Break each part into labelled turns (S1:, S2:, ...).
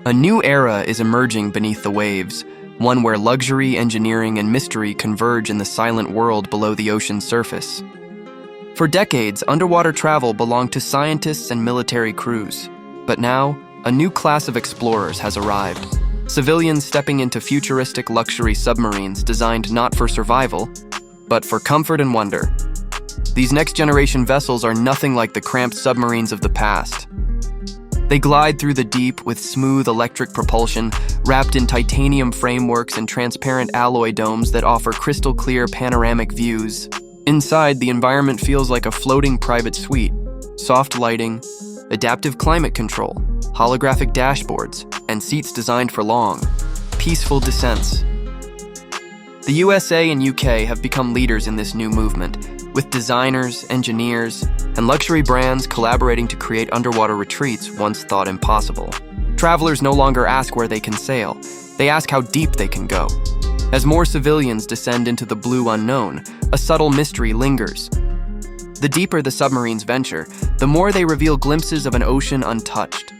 S1: A new era is emerging beneath the waves, one where luxury, engineering, and mystery converge in the silent world below the ocean's surface. For decades, underwater travel belonged to scientists and military crews. But now, a new class of explorers has arrived. Civilians stepping into futuristic luxury submarines designed not for survival, but for comfort and wonder. These next-generation vessels are nothing like the cramped submarines of the past. They glide through the deep with smooth electric propulsion, wrapped in titanium frameworks and transparent alloy domes that offer crystal-clear panoramic views. Inside, the environment feels like a floating private suite. Soft lighting, adaptive climate control, holographic dashboards, and seats designed for long, peaceful descents. The USA and UK have become leaders in this new movement, with designers, engineers, and luxury brands collaborating to create underwater retreats once thought impossible. Travelers no longer ask where they can sail, they ask how deep they can go. As more civilians descend into the blue unknown, a subtle mystery lingers. The deeper the submarines venture, the more they reveal glimpses of an ocean untouched,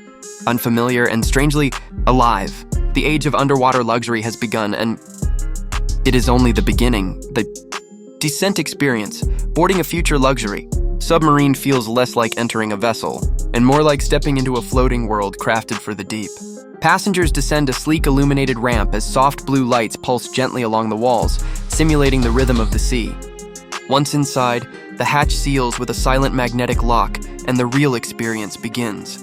S1: unfamiliar, and strangely alive. The age of underwater luxury has begun, and it is only the beginning. The descent experience, boarding a future luxury submarine, feels less like entering a vessel and more like stepping into a floating world crafted for the deep. Passengers descend a sleek illuminated ramp as soft blue lights pulse gently along the walls, simulating the rhythm of the sea. Once inside, the hatch seals with a silent magnetic lock, and the real experience begins.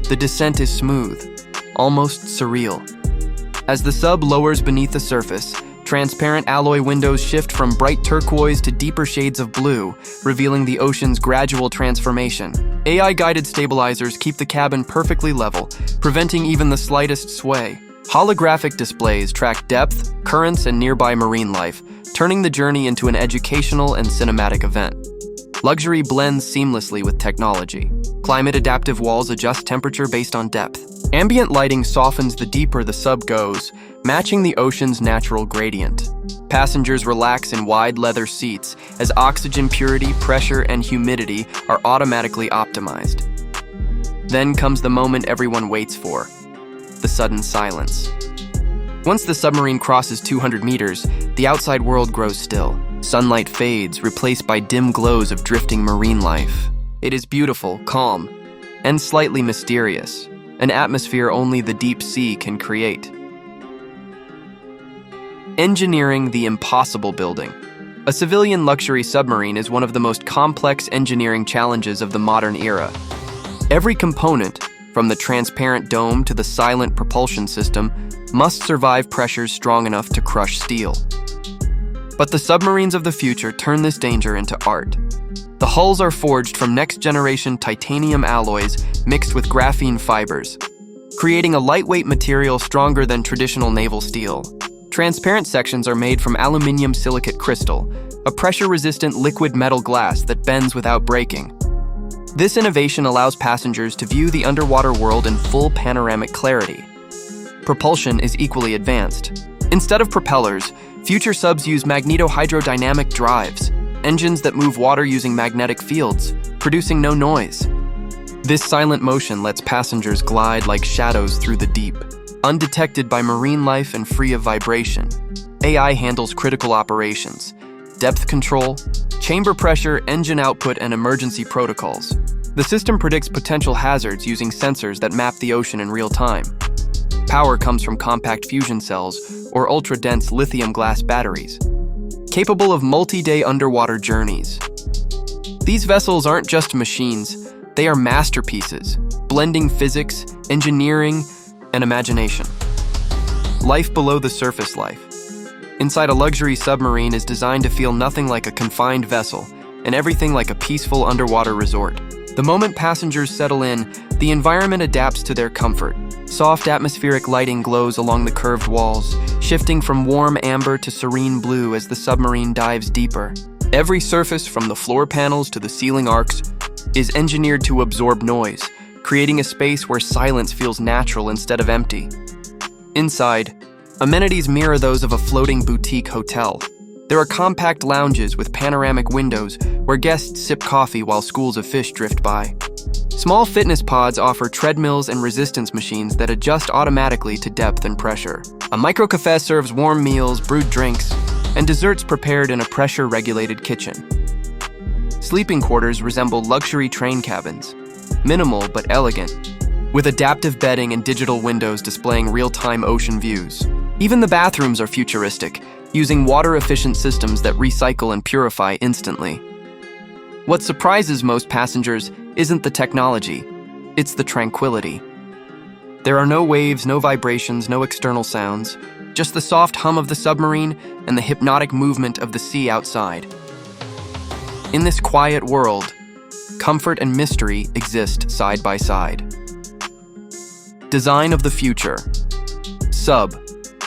S1: The descent is smooth, almost surreal. As the sub lowers beneath the surface, transparent alloy windows shift from bright turquoise to deeper shades of blue, revealing the ocean's gradual transformation. AI-guided stabilizers keep the cabin perfectly level, preventing even the slightest sway. Holographic displays track depth, currents, and nearby marine life, turning the journey into an educational and cinematic event. Luxury blends seamlessly with technology. Climate-adaptive walls adjust temperature based on depth. Ambient lighting softens the deeper the sub goes, matching the ocean's natural gradient. Passengers relax in wide leather seats as oxygen purity, pressure, and humidity are automatically optimized. Then comes the moment everyone waits for, the sudden silence. Once the submarine crosses 200 meters, the outside world grows still. Sunlight fades, replaced by dim glows of drifting marine life. It is beautiful, calm, and slightly mysterious, an atmosphere only the deep sea can create. Engineering the impossible building. A civilian luxury submarine is one of the most complex engineering challenges of the modern era. Every component, from the transparent dome to the silent propulsion system, must survive pressures strong enough to crush steel. But the submarines of the future turn this danger into art. The hulls are forged from next-generation titanium alloys mixed with graphene fibers, creating a lightweight material stronger than traditional naval steel. Transparent sections are made from aluminium silicate crystal, a pressure-resistant liquid metal glass that bends without breaking. This innovation allows passengers to view the underwater world in full panoramic clarity. Propulsion is equally advanced. Instead of propellers, future subs use magnetohydrodynamic drives, engines that move water using magnetic fields, producing no noise. This silent motion lets passengers glide like shadows through the deep, undetected by marine life and free of vibration. AI handles critical operations, depth control, chamber pressure, engine output, and emergency protocols. The system predicts potential hazards using sensors that map the ocean in real time. Power comes from compact fusion cells or ultra-dense lithium glass batteries, capable of multi-day underwater journeys. These vessels aren't just machines, they are masterpieces, blending physics, engineering, and imagination. Life below the surface life. Inside a luxury submarine is designed to feel nothing like a confined vessel, and everything like a peaceful underwater resort. The moment passengers settle in, the environment adapts to their comfort. Soft atmospheric lighting glows along the curved walls, shifting from warm amber to serene blue as the submarine dives deeper. Every surface, from the floor panels to the ceiling arcs, is engineered to absorb noise, creating a space where silence feels natural instead of empty. Inside, amenities mirror those of a floating boutique hotel. There are compact lounges with panoramic windows where guests sip coffee while schools of fish drift by. Small fitness pods offer treadmills and resistance machines that adjust automatically to depth and pressure. A microcafe serves warm meals, brewed drinks, and desserts prepared in a pressure-regulated kitchen. Sleeping quarters resemble luxury train cabins, minimal but elegant, with adaptive bedding and digital windows displaying real-time ocean views. Even the bathrooms are futuristic, using water-efficient systems that recycle and purify instantly. What surprises most passengers isn't the technology, it's the tranquility. There are no waves, no vibrations, no external sounds, just the soft hum of the submarine and the hypnotic movement of the sea outside. In this quiet world, comfort and mystery exist side by side. Design of the future. Sub,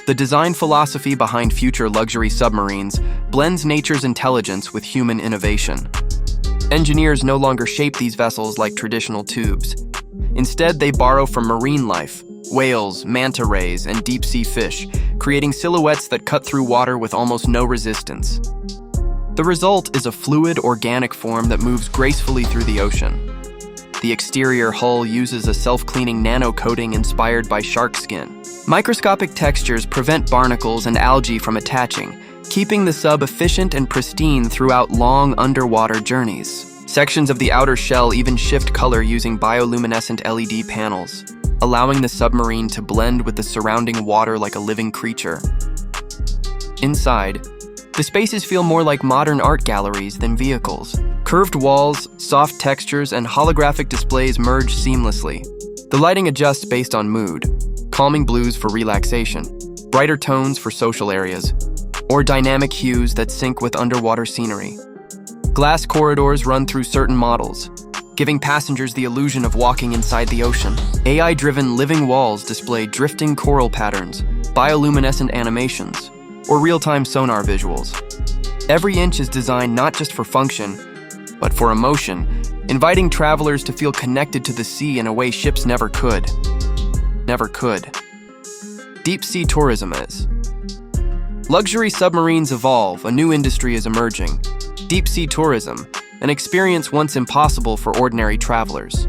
S1: the design philosophy behind future luxury submarines, blends nature's intelligence with human innovation. Engineers no longer shape these vessels like traditional tubes. Instead, they borrow from marine life, whales, manta rays, and deep-sea fish, creating silhouettes that cut through water with almost no resistance. The result is a fluid, organic form that moves gracefully through the ocean. The exterior hull uses a self-cleaning nano-coating inspired by shark skin. Microscopic textures prevent barnacles and algae from attaching, keeping the sub efficient and pristine throughout long underwater journeys. Sections of the outer shell even shift color using bioluminescent LED panels, allowing the submarine to blend with the surrounding water like a living creature. Inside, the spaces feel more like modern art galleries than vehicles. Curved walls, soft textures, and holographic displays merge seamlessly. The lighting adjusts based on mood, calming blues for relaxation, brighter tones for social areas, or dynamic hues that sync with underwater scenery. Glass corridors run through certain models, giving passengers the illusion of walking inside the ocean. AI-driven living walls display drifting coral patterns, bioluminescent animations, or real-time sonar visuals. Every inch is designed not just for function, but for emotion, inviting travelers to feel connected to the sea in a way ships never could. Deep-sea tourism is. Luxury submarines evolve, a new industry is emerging. Deep-sea tourism, an experience once impossible for ordinary travelers.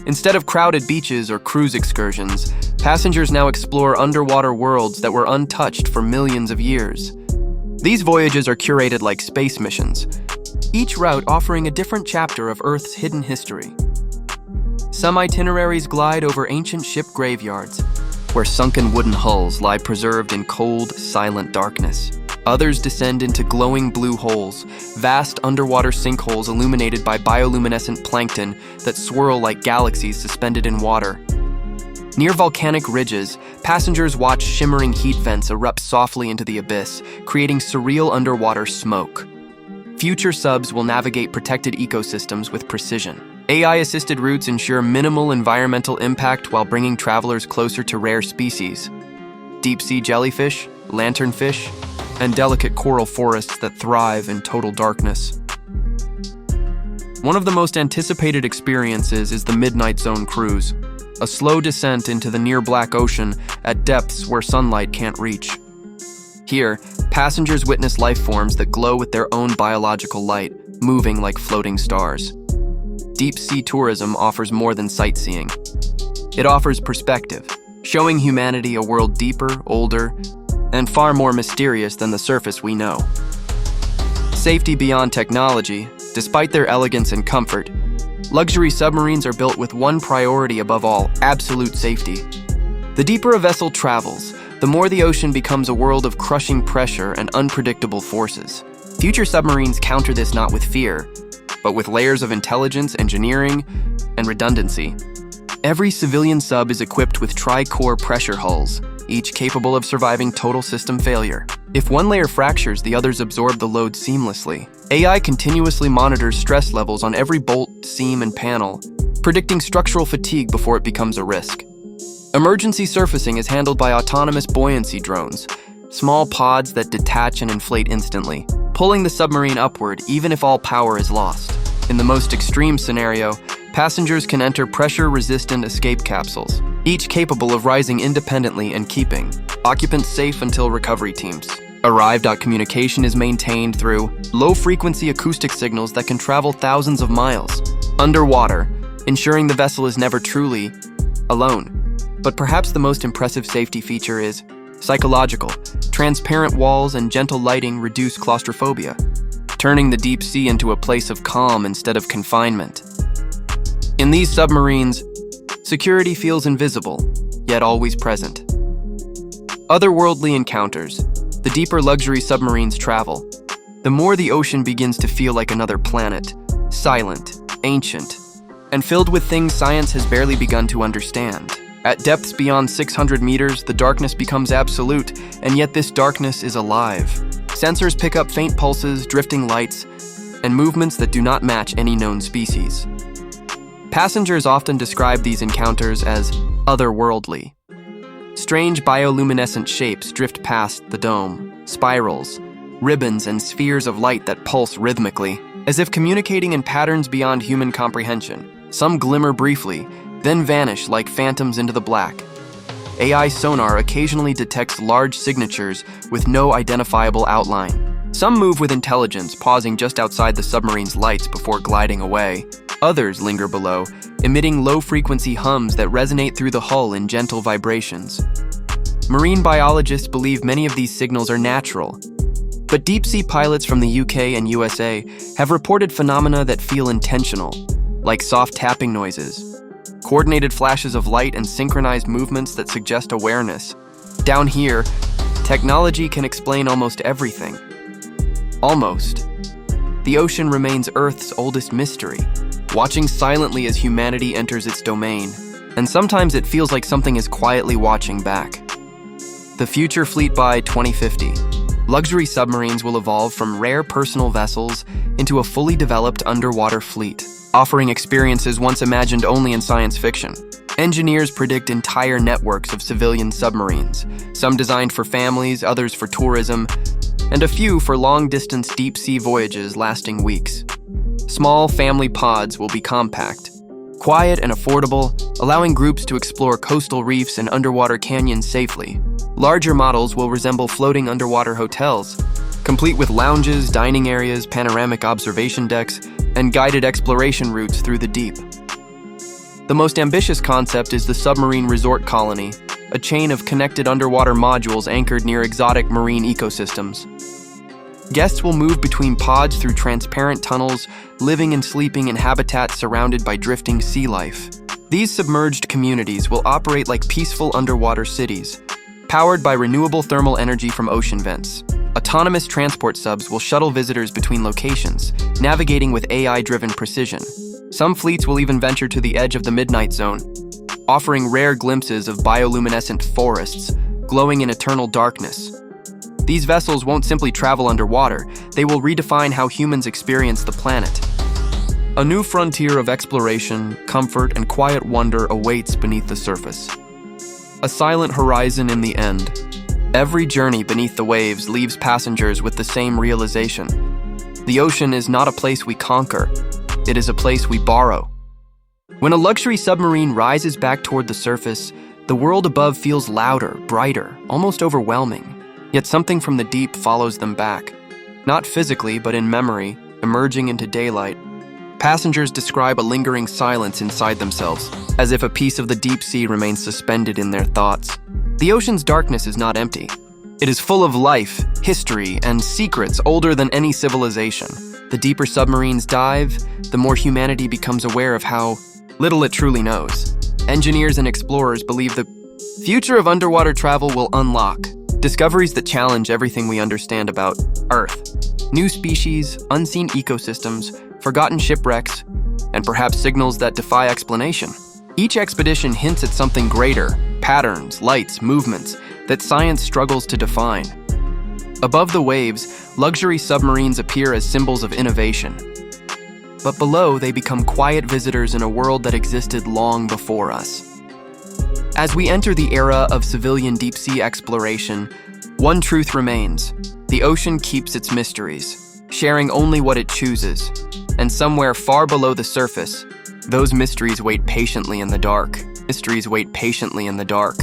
S1: Instead of crowded beaches or cruise excursions, passengers now explore underwater worlds that were untouched for millions of years. These voyages are curated like space missions, each route offering a different chapter of Earth's hidden history. Some itineraries glide over ancient ship graveyards, where sunken wooden hulls lie preserved in cold, silent darkness. Others descend into glowing blue holes, vast underwater sinkholes illuminated by bioluminescent plankton that swirl like galaxies suspended in water. Near volcanic ridges, passengers watch shimmering heat vents erupt softly into the abyss, creating surreal underwater smoke. Future subs will navigate protected ecosystems with precision. AI-assisted routes ensure minimal environmental impact while bringing travelers closer to rare species. Deep-sea jellyfish, lanternfish, and delicate coral forests that thrive in total darkness. One of the most anticipated experiences is the Midnight Zone cruise, a slow descent into the near Black Ocean at depths where sunlight can't reach. Here, passengers witness life forms that glow with their own biological light, moving like floating stars. Deep-sea tourism offers more than sightseeing. It offers perspective, showing humanity a world deeper, older, and far more mysterious than the surface we know. Safety beyond technology, despite their elegance and comfort, luxury submarines are built with one priority above all: absolute safety. The deeper a vessel travels, the more the ocean becomes a world of crushing pressure and unpredictable forces. Future submarines counter this not with fear, but with layers of intelligence, engineering, and redundancy. Every civilian sub is equipped with tri-core pressure hulls, each capable of surviving total system failure. If one layer fractures, the others absorb the load seamlessly. AI continuously monitors stress levels on every bolt, seam, and panel, predicting structural fatigue before it becomes a risk. Emergency surfacing is handled by autonomous buoyancy drones, small pods that detach and inflate instantly, pulling the submarine upward even if all power is lost. In the most extreme scenario, passengers can enter pressure-resistant escape capsules, each capable of rising independently and keeping occupants safe until recovery teams Arrived, communication is maintained through low-frequency acoustic signals that can travel thousands of miles underwater, ensuring the vessel is never truly alone. But perhaps the most impressive safety feature is psychological. Transparent walls and gentle lighting reduce claustrophobia, turning the deep sea into a place of calm instead of confinement. In these submarines, security feels invisible, yet always present. Otherworldly encounters. The deeper luxury submarines travel, the more the ocean begins to feel like another planet, silent, ancient, and filled with things science has barely begun to understand. At depths beyond 600 meters, the darkness becomes absolute, and yet this darkness is alive. Sensors pick up faint pulses, drifting lights, and movements that do not match any known species. Passengers often describe these encounters as otherworldly. Strange bioluminescent shapes drift past the dome, spirals, ribbons, and spheres of light that pulse rhythmically, as if communicating in patterns beyond human comprehension. Some glimmer briefly, then vanish like phantoms into the black. AI sonar occasionally detects large signatures with no identifiable outline. Some move with intelligence, pausing just outside the submarine's lights before gliding away. Others linger below, emitting low-frequency hums that resonate through the hull in gentle vibrations. Marine biologists believe many of these signals are natural, but deep-sea pilots from the UK and USA have reported phenomena that feel intentional, like soft tapping noises, coordinated flashes of light, and synchronized movements that suggest awareness. Down here, technology can explain almost everything. Almost. The ocean remains Earth's oldest mystery, watching silently as humanity enters its domain, and sometimes it feels like something is quietly watching back. The future fleet by 2050. Luxury submarines will evolve from rare personal vessels into a fully developed underwater fleet, offering experiences once imagined only in science fiction. Engineers predict entire networks of civilian submarines, some designed for families, others for tourism, and a few for long-distance deep-sea voyages lasting weeks. Small family pods will be compact, quiet and affordable, allowing groups to explore coastal reefs and underwater canyons safely. Larger models will resemble floating underwater hotels, complete with lounges, dining areas, panoramic observation decks, and guided exploration routes through the deep. The most ambitious concept is the submarine resort colony, a chain of connected underwater modules anchored near exotic marine ecosystems. Guests will move between pods through transparent tunnels, living and sleeping in habitats surrounded by drifting sea life. These submerged communities will operate like peaceful underwater cities, powered by renewable thermal energy from ocean vents. Autonomous transport subs will shuttle visitors between locations, navigating with AI-driven precision. Some fleets will even venture to the edge of the midnight zone, offering rare glimpses of bioluminescent forests glowing in eternal darkness. These vessels won't simply travel underwater, they will redefine how humans experience the planet. A new frontier of exploration, comfort, and quiet wonder awaits beneath the surface. A silent horizon in the end. Every journey beneath the waves leaves passengers with the same realization. The ocean is not a place we conquer, it is a place we borrow. When a luxury submarine rises back toward the surface, the world above feels louder, brighter, almost overwhelming. Yet something from the deep follows them back. Not physically, but in memory, emerging into daylight. Passengers describe a lingering silence inside themselves, as if a piece of the deep sea remains suspended in their thoughts. The ocean's darkness is not empty. It is full of life, history, and secrets older than any civilization. The deeper submarines dive, the more humanity becomes aware of how little it truly knows. Engineers and explorers believe the future of underwater travel will unlock discoveries that challenge everything we understand about Earth. New species, unseen ecosystems, forgotten shipwrecks, and perhaps signals that defy explanation. Each expedition hints at something greater, patterns, lights, movements, that science struggles to define. Above the waves, luxury submarines appear as symbols of innovation. But below, they become quiet visitors in a world that existed long before us. As we enter the era of civilian deep-sea exploration, one truth remains: the ocean keeps its mysteries, sharing only what it chooses. And somewhere far below the surface, those mysteries wait patiently in the dark. Mysteries wait patiently in the dark.